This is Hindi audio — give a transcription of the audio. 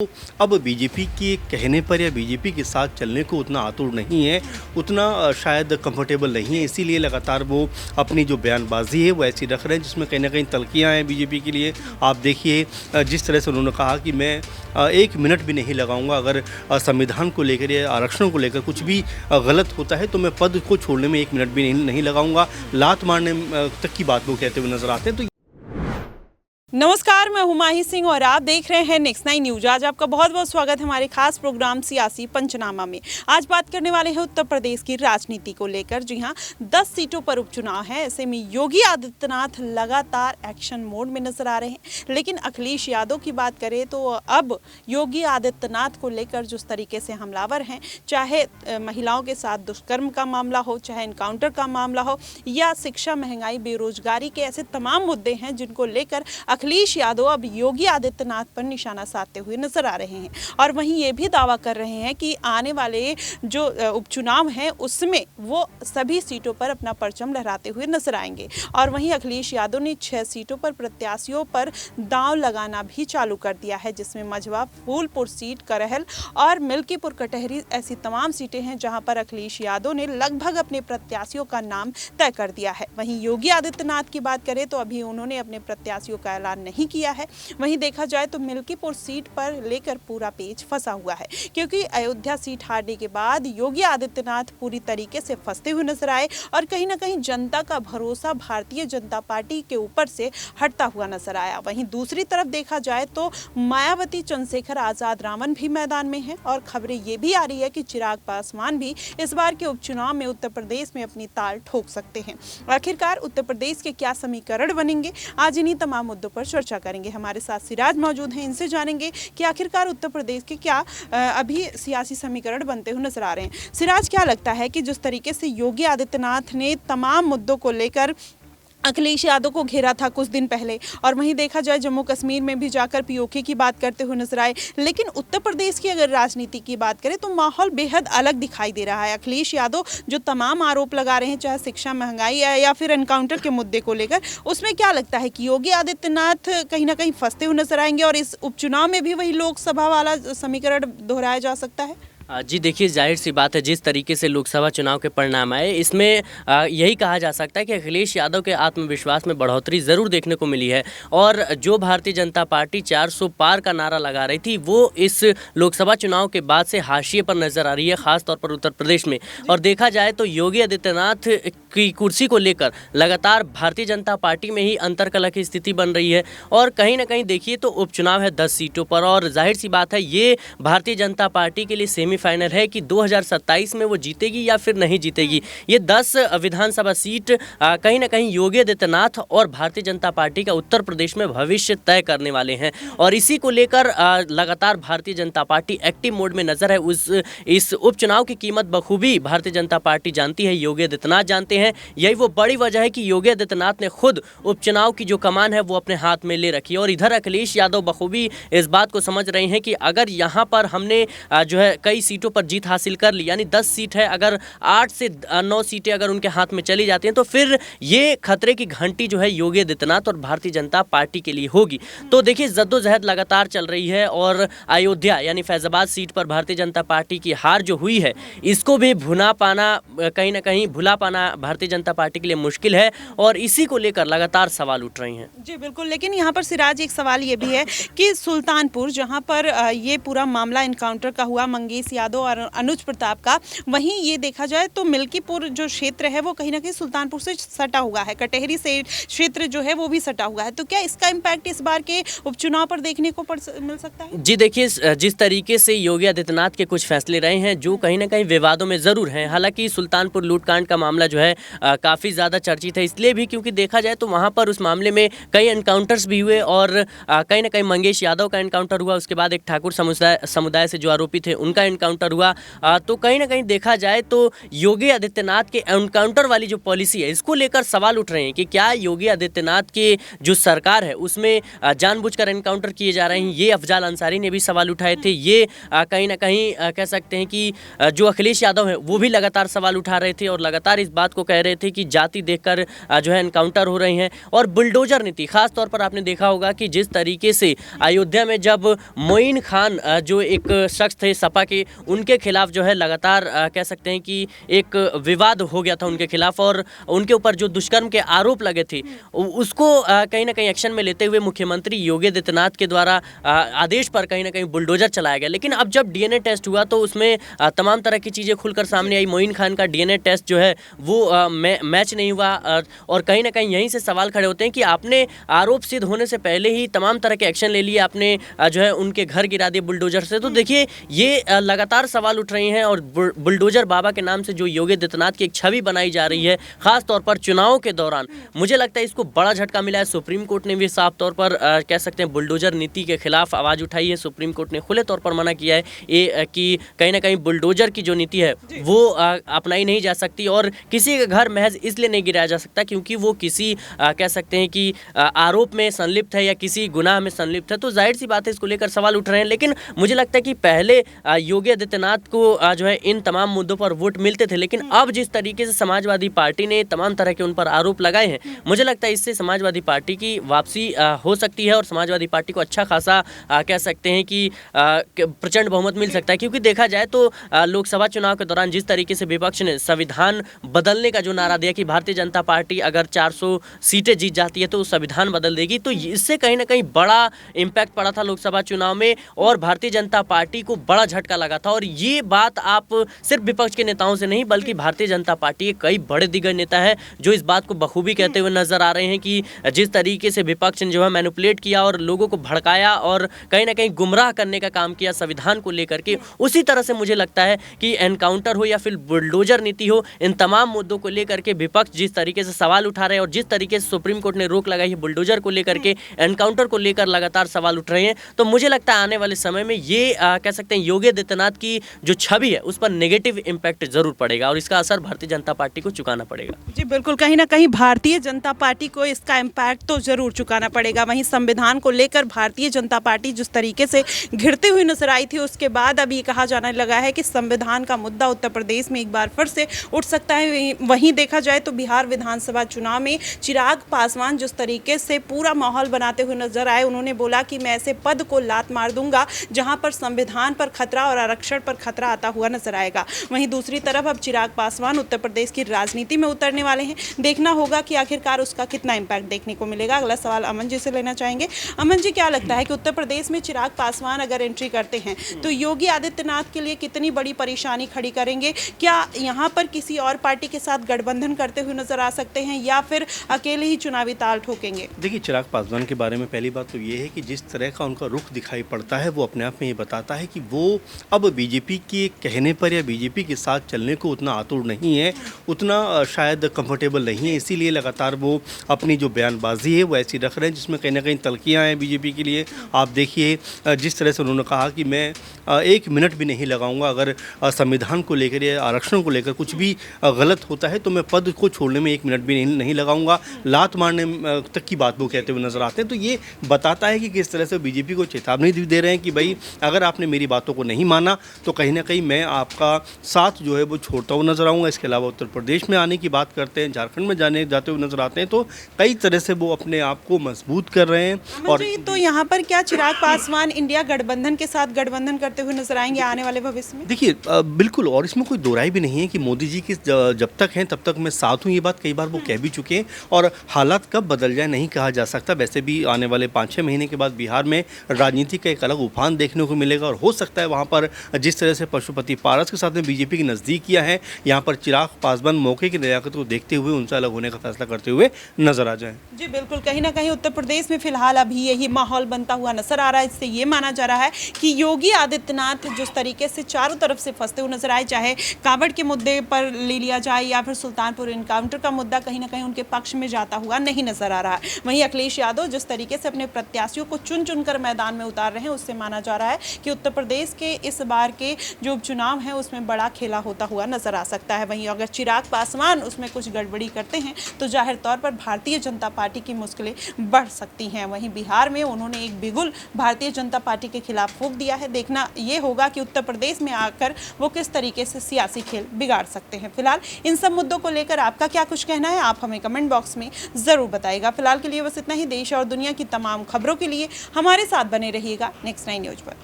अब बीजेपी के कहने पर या बीजेपी के साथ चलने को उतना आतुर नहीं है, उतना शायद कंफर्टेबल नहीं है, इसीलिए लगातार वो अपनी जो बयानबाजी है वो ऐसी रख रहे हैं जिसमें कहीं ना कहीं तलखियाँ हैं बीजेपी के लिए। आप देखिए जिस तरह से उन्होंने कहा कि मैं 1 मिनट भी नहीं लगाऊंगा अगर संविधान को लेकर या आरक्षण को लेकर कुछ भी गलत होता है तो मैं पद को छोड़ने में 1 मिनट भी नहीं लगाऊंगा। लात मारने तक की बात वो कहते हुए नजर आते हैं। तो नमस्कार, मैं हुमाही सिंह और आप देख रहे हैं नेक्स्ट 9 न्यूज। आज आपका बहुत बहुत स्वागत है हमारे खास प्रोग्राम सियासी पंचनामा में। आज बात करने वाले हैं उत्तर प्रदेश की राजनीति को लेकर। जी हां, 10 सीटों पर उपचुनाव है। ऐसे में योगी आदित्यनाथ लगातार एक्शन मोड में नजर आ रहे हैं। लेकिन अखिलेश यादव की बात करें तो अब योगी आदित्यनाथ को लेकर जिस तरीके से हमलावर हैं, चाहे महिलाओं के साथ दुष्कर्म का मामला हो, चाहे एनकाउंटर का मामला हो या शिक्षा, महंगाई, बेरोजगारी के ऐसे तमाम मुद्दे हैं जिनको लेकर अखिलेश यादव अब योगी आदित्यनाथ पर निशाना साधते हुए नजर आ रहे हैं। और वहीं ये भी दावा कर रहे हैं कि आने वाले जो उपचुनाव हैं उसमें वो सभी सीटों पर अपना परचम लहराते हुए नजर आएंगे। और वहीं अखिलेश यादव ने 6 सीटों पर प्रत्याशियों पर दांव लगाना भी चालू कर दिया है, जिसमें मझवा, फूलपुर सीट, करहल और मिल्कीपुर कटहरी ऐसी तमाम सीटें हैं जहां पर अखिलेश यादव ने लगभग अपने प्रत्याशियों का नाम तय कर दिया है। वहीं योगी आदित्यनाथ की बात करें तो अभी उन्होंने अपने प्रत्याशियों का नहीं किया है। वहीं देखा जाए तो मिल्कीपुर सीट पर लेकर पूरा पेच फंसा हुआ है, क्योंकि अयोध्या सीट हारने के बाद योगी आदित्यनाथ पूरी तरीके से फंसते हुए नजर आए और कहीं ना कहीं जनता का भरोसा भारतीय जनता पार्टी के ऊपर से हटता हुआ नजर आया। वहीं दूसरी तरफ देखा जाए तो मायावती, चंद्रशेखर आजाद, रावण भी मैदान में है और खबरें ये भी आ रही है कि चिराग पासवान भी इस बार के उपचुनाव में उत्तर प्रदेश में अपनी ताल ठोक सकते हैं। आखिरकार उत्तर प्रदेश के क्या समीकरण बनेंगे, आज इन्हीं तमाम मुद्दों पर चर्चा करेंगे। हमारे साथ सिराज मौजूद हैं, इनसे जानेंगे कि आखिरकार उत्तर प्रदेश के क्या अभी सियासी समीकरण बनते हुए नजर आ रहे हैं। सिराज, क्या लगता है कि जिस तरीके से योगी आदित्यनाथ ने तमाम मुद्दों को लेकर अखिलेश यादव को घेरा था कुछ दिन पहले, और वहीं देखा जाए जम्मू कश्मीर में भी जाकर पीओके की बात करते हुए नजर आए, लेकिन उत्तर प्रदेश की अगर राजनीति की बात करें तो माहौल बेहद अलग दिखाई दे रहा है। अखिलेश यादव जो तमाम आरोप लगा रहे हैं, चाहे शिक्षा, महंगाई या फिर एनकाउंटर के मुद्दे को लेकर, उसमें क्या लगता है कि योगी आदित्यनाथ कहीं ना कहीं फंसते हुए नजर आएंगे और इस उपचुनाव में भी वही लोकसभा वाला समीकरण दोहराया जा सकता है? जी देखिए, जाहिर सी बात है जिस तरीके से लोकसभा चुनाव के परिणाम आए, इसमें यही कहा जा सकता है कि अखिलेश यादव के आत्मविश्वास में बढ़ोतरी ज़रूर देखने को मिली है। और जो भारतीय जनता पार्टी 400 पार का नारा लगा रही थी, वो इस लोकसभा चुनाव के बाद से हाशिए पर नज़र आ रही है, ख़ासतौर पर उत्तर प्रदेश में। और देखा जाए तो योगी आदित्यनाथ की कुर्सी को लेकर लगातार भारतीय जनता पार्टी में ही अंतर्कलह की स्थिति बन रही है। और कहीं ना कहीं देखिए तो उपचुनाव है 10 सीटों पर, और जाहिर सी बात है ये भारतीय जनता पार्टी के लिए फाइनल है कि 2027 में वो जीतेगी या फिर नहीं जीतेगी। ये 10 विधानसभा सीट कहीं ना कहीं योगी आदित्यनाथ और भारतीय जनता पार्टी का उत्तर प्रदेश में भविष्य तय करने वाले हैं। और इसी को लेकर लगातार Bharatiya Janata party active mode में नजर है। इस उपचुनाव की कीमत बखूबी भारतीय जनता पार्टी जानती है, योगी आदित्यनाथ जानते हैं। यही वो बड़ी वजह है कि योगी आदित्यनाथ ने खुद उपचुनाव की जो कमान है वो अपने हाथ में ले रखी है। और इधर अखिलेश यादव बखूबी इस बात को समझ रहे हैं कि अगर यहाँ पर हमने जो है कई सीटों पर जीत हासिल कर ली, यानी 10 सीट है, अगर 8 से 9 सीटें अगर उनके हाथ में चली जाती हैं तो फिर ये खतरे की घंटी जो है योगी आदित्यनाथ और भारतीय जनता पार्टी के लिए होगी। तो देखिए, जद्दोजहद लगातार चल रही है और अयोध्या यानी फैजाबाद सीट पर भारतीय जनता पार्टी की हार जो हुई है, इसको भी भुला पाना भारतीय जनता पार्टी के लिए मुश्किल है। और इसी को लेकर लगातार सवाल उठ रहे हैं। जी बिल्कुल, लेकिन यहाँ पर सिराज एक सवाल ये भी है कि सुल्तानपुर, जहाँ पर ये पूरा मामला एनकाउंटर का हुआ, मंगेश यादव और अनुज प्रताप का, वहीं ये देखा जाए तो मिल्कीपुर जो क्षेत्र है वो कहीं ना कहीं सुल्तानपुर से सटा हुआ है, कटहरी से क्षेत्र जो है वो भी सटा हुआ है। तो क्या इसका इम्पैक्ट इस बार के उपचुनाव पर देखने को मिल सकता है? जी देखिए, जिस तरीके से योगी आदित्यनाथ के कुछ फैसले रहे हैं जो कहीं ना कहीं विवादों में ज़रूर हैं। हालांकि सुल्तानपुर लूटकांड का मामला जो है काफ़ी ज़्यादा चर्चित है, इसलिए भी क्योंकि देखा जाए तो वहाँ पर उस मामले में कई एनकाउंटर्स भी हुए और कहीं ना कहीं मंगेश यादव का एनकाउंटर हुआ, उसके बाद एक ठाकुर समुदाय से जो आरोपी थे उनका एनकाउंटर एनकाउंटर हुआ, तो कहीं ना कहीं देखा जाए तो योगी आदित्यनाथ के एनकाउंटर वाली जो पॉलिसी है इसको लेकर सवाल उठ रहे हैं कि क्या योगी आदित्यनाथ की जो सरकार है उसमें जानबूझकर एनकाउंटर किए जा रहे हैं। ये अफजाल अंसारी ने भी सवाल उठाए थे। ये कहीं ना कहीं कह सकते हैं कि जो अखिलेश यादव है वो भी लगातार सवाल उठा रहे थे और लगातार इस बात को कह रहे थे कि जाति देखकर जो है एनकाउंटर हो रहे हैं। और बुलडोजर नीति, खास तौर पर आपने देखा होगा कि जिस तरीके से अयोध्या में जब मोइन खान जो एक शख्स थे सपा के, उनके खिलाफ जो है लगातार कह सकते हैं कि एक विवाद हो गया था उनके खिलाफ और उनके ऊपर जो दुष्कर्म के आरोप लगे थे उसको कहीं ना कहीं एक्शन में लेते हुए मुख्यमंत्री योगी आदित्यनाथ के द्वारा आदेश पर कहीं ना कहीं बुलडोजर चलाया गया। लेकिन अब जब डीएनए टेस्ट हुआ तो उसमें तमाम तरह की चीज़ें खुलकर सामने आई। मोइन खान का डीएनए टेस्ट जो है वो मैच नहीं हुआ और कहीं ना कहीं यहीं से सवाल खड़े होते हैं कि आपने आरोप सिद्ध होने से पहले ही तमाम तरह के एक्शन ले लिए, आपने जो है उनके घर गिरा दिए बुलडोजर से। तो देखिए ये लगातार सवाल उठ रहे हैं और बुलडोजर बाबा के नाम से जो योगी आदित्यनाथ की एक छवि बनाई जा रही है खास तौर पर चुनाव के दौरान, मुझे लगता है इसको बड़ा झटका मिला है। सुप्रीम कोर्ट ने भी साफ तौर पर कह सकते हैं बुलडोजर नीति के खिलाफ आवाज़ उठाई है। सुप्रीम कोर्ट ने खुले तौर पर मना किया है कि कहीं ना कहीं बुलडोजर की जो नीति है वो अपनाई नहीं जा सकती और किसी का घर महज इसलिए नहीं गिराया जा सकता क्योंकि वो किसी कह सकते हैं कि आरोप में संलिप्त है या किसी गुनाह में संलिप्त है। तो जाहिर सी बात है इसको लेकर सवाल उठ रहे हैं। लेकिन मुझे लगता है कि पहले योगी आदित्यनाथ को जो है इन तमाम मुद्दों पर वोट मिलते थे, लेकिन अब जिस तरीके से समाजवादी पार्टी ने तमाम तरह के उन पर आरोप लगाए हैं, मुझे लगता है इससे समाजवादी पार्टी की वापसी हो सकती है और समाजवादी पार्टी को अच्छा खासा कह सकते हैं कि प्रचंड बहुमत मिल सकता है। क्योंकि देखा जाए तो लोकसभा चुनाव के दौरान जिस तरीके से विपक्ष ने संविधान बदलने का जो नारा दिया कि भारतीय जनता पार्टी अगर 400 सीटें जीत जाती है तो संविधान बदल देगी, तो इससे कहीं ना कहीं बड़ा इम्पैक्ट पड़ा था लोकसभा चुनाव में और भारतीय जनता पार्टी को बड़ा झटका लगा था। और ये बात आप सिर्फ विपक्ष के नेताओं से नहीं बल्कि भारतीय जनता पार्टी के कई बड़े दिग्गज नेता हैं जो इस बात को बखूबी कहते हुए नजर आ रहे हैं कि जिस तरीके से विपक्ष ने जो है मैनिपुलेट किया और लोगों को भड़काया और कहीं ना कहीं गुमराह करने का काम किया संविधान को लेकर के, उसी तरह से मुझे लगता है कि एनकाउंटर हो या फिर बुलडोजर नीति हो, इन तमाम मुद्दों को लेकर के विपक्ष जिस तरीके से सवाल उठा रहे हैं और जिस तरीके से सुप्रीम कोर्ट ने रोक लगाई है बुलडोजर को लेकर के, एनकाउंटर को लेकर लगातार सवाल उठ रहे हैं, तो मुझे लगता है आने वाले समय में ये कह सकते हैं योगी आदित्यनाथ की जो छवि है उस पर नेगेटिव इम्पैक्ट जरूर पड़ेगा और इसका असर भारतीय जनता पार्टी को चुकाना पड़ेगा। जी बिल्कुल, कहीं ना कहीं भारतीय जनता पार्टी को इसका इम्पैक्ट तो जरूर चुकाना पड़ेगा। वहीं संविधान को लेकर भारतीय जनता पार्टी जिस तरीके से घिरती हुई नजर आई थी उसके बाद अब ये कहा जाने लगा है कि संविधान का मुद्दा उत्तर प्रदेश में एक बार फिर से उठ सकता है। वहीं देखा जाए तो बिहार विधानसभा चुनाव में चिराग पासवान जिस तरीके से पूरा माहौल बनाते हुए नजर आए, उन्होंने बोला कि मैं ऐसे पद को लात मार दूंगा जहां पर संविधान पर खतरा और आरक्षण पर खतरा आता हुआ नजर आएगा। वहीं दूसरी तरफ अब चिराग पासवान उत्तर प्रदेश की राजनीति में उतरने वाले हैं। देखना होगा कि आखिरकार उसका कितना इम्पैक्ट देखने को मिलेगा। अगला सवाल अमन जी से लेना चाहेंगे। अमन जी, क्या लगता है कि उत्तर प्रदेश में चिराग पासवान अगर एंट्री करते हैं तो योगी आदित्यनाथ के लिए कितनी बड़ी परेशानी खड़ी करेंगे? क्या यहाँ पर किसी और पार्टी के साथ गठबंधन करते हुए नजर आ सकते हैं या फिर अकेले ही चुनावी ताल ठोकेंगे? देखिए, चिराग पासवान के बारे में पहली बात तो ये है कि जिस तरह का उनका रुख दिखाई पड़ता है वो अपने आप में ये बताता है कि वो अब बीजेपी के कहने पर या बीजेपी के साथ चलने को उतना आतुर नहीं है, उतना शायद कंफर्टेबल नहीं है। इसीलिए लगातार वो अपनी जो बयानबाजी है वो ऐसी रख रहे हैं जिसमें कहीं ना कहीं तलखियाँ हैं बीजेपी के लिए। आप देखिए जिस तरह से उन्होंने कहा कि मैं 1 मिनट भी नहीं लगाऊंगा अगर संविधान को लेकर या आरक्षण को लेकर कुछ भी गलत होता है तो मैं पद को छोड़ने में 1 मिनट भी नहीं लगाऊंगा। लात मारने तक की बात वो कहते हुए नजर आते हैं। तो ये बताता है कि किस तरह से बीजेपी को चेतावनी दे रहे हैं कि भाई अगर आपने मेरी बातों को नहीं माना तो कहीं ना कहीं मैं आपका साथ जो है वो छोड़ता हुआ नजर आऊँगा। इसके अलावा उत्तर प्रदेश में आने की बात करते हैं, झारखंड में जाते हुए नजर आते हैं, तो कई तरह से वो अपने आप को मजबूत कर रहे हैं। और तो यहाँ पर क्या चिराग पासवान इंडिया गठबंधन के साथ गठबंधन करते हुए नजर आएंगे आने वाले भविष्य में? देखिए बिल्कुल, और इसमें कोई दो राय भी नहीं है कि मोदी जी की जब तक हैं तब तक मैं साथ हूँ। ये बात कई बार वो कह भी चुके हैं और हालात कब बदल जाए नहीं कहा जा सकता। वैसे भी आने वाले 5-6 महीने के बाद बिहार में राजनीति का एक अलग उफान देखने को मिलेगा और हो सकता है वहाँ पर जिस तरह से पशुपति पारस के साथ में बीजेपी की नज़दीकियाँ हैं, यहाँ पर चिराग पासवान मौके की नज़ाकत को देखते हुए उनसे अलग होने का फैसला करते हुए नजर आ जाए। जी बिल्कुल, कहीं ना कहीं उत्तर प्रदेश में फिलहाल अभी यही माहौल बनता हुआ नजर आ रहा है। इससे ये माना जा रहा है कि योगी आदित्यनाथ जिस तरीके से चारों तरफ से फंसते हुए नजर आए, चाहे कांवड़ के मुद्दे पर ले लिया जाए या फिर सुल्तानपुर एनकाउंटर का मुद्दा कहीं ना कहीं उनके पक्ष में जाता हुआ नहीं नजर आ रहा है। वहीं अखिलेश यादव जिस तरीके से अपने प्रत्याशियों को चुन चुनकर मैदान में उतार रहे हैं, उससे माना जा रहा है कि उत्तर प्रदेश के इस बार के जो उपचुनाव हैं उसमें बड़ा खेला होता हुआ नजर आ सकता है। वहीं अगर चिराग पासवान उसमें कुछ गड़बड़ी करते हैं तो जाहिर तौर पर भारतीय जनता पार्टी की मुश्किलें बढ़ सकती हैं। वहीं बिहार में उन्होंने एक बिगुल भारतीय जनता पार्टी के खिलाफ फूंक दिया है। देखना ये होगा कि उत्तर प्रदेश में आकर वो किस तरीके से सियासी खेल बिगाड़ सकते हैं। फिलहाल इन सब मुद्दों को लेकर आपका क्या कुछ कहना है, आप हमें कमेंट बॉक्स में जरूर बताइएगा। फिलहाल के लिए बस इतना ही। देश और दुनिया की तमाम खबरों के लिए हमारे साथ बने रहिएगा नेक्स्ट 9 न्यूज पर।